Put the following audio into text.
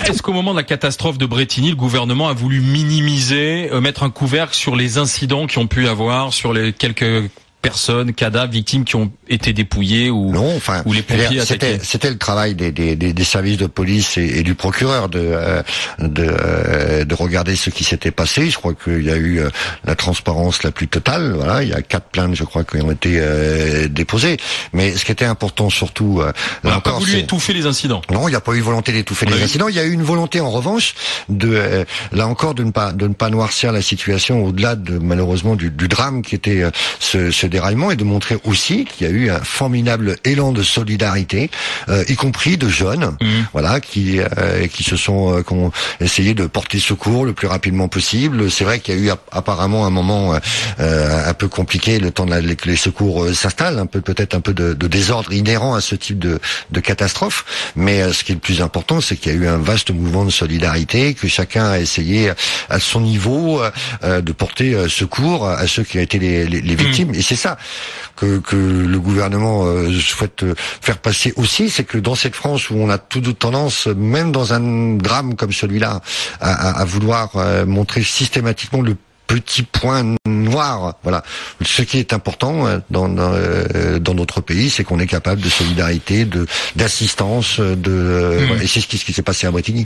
Est-ce qu'au moment de la catastrophe de Brétigny, le gouvernement a voulu minimiser, mettre un couvercle sur les incidents qui ont pu avoir, sur les quelques personnes, cadavres, victimes qui ont été dépouillées ou les pompiers attaqués? C'était le travail des services de police et du procureur de regarder ce qui s'était passé. Je crois qu'il y a eu la transparence la plus totale. Voilà, il y a 4 plaintes, je crois, qui ont été déposées. Mais ce qui était important surtout, on n'a pas voulu étouffer les incidents. Non, il n'y a pas eu volonté d'étouffer les incidents. Il y a eu une volonté, en revanche, là encore, de ne pas noircir la situation au-delà malheureusement du drame qui était ce déraillement, et de montrer aussi qu'il y a eu un formidable élan de solidarité, y compris de jeunes, voilà, qui ont essayé de porter secours le plus rapidement possible. C'est vrai qu'il y a eu apparemment un moment un peu compliqué, le temps que les secours s'installent, peut-être un peu de désordre inhérent à ce type de catastrophe. Mais ce qui est le plus important, c'est qu'il y a eu un vaste mouvement de solidarité, que chacun a essayé à son niveau de porter secours à ceux qui ont été les victimes. Et c'est ça que le gouvernement souhaite faire passer aussi, c'est que dans cette France où on a toute tendance, même dans un drame comme celui-là, à vouloir montrer systématiquement le petit point noir. Voilà. Ce qui est important dans notre pays, c'est qu'on est capable de solidarité, d'assistance, et c'est ce qui s'est passé à Brétigny.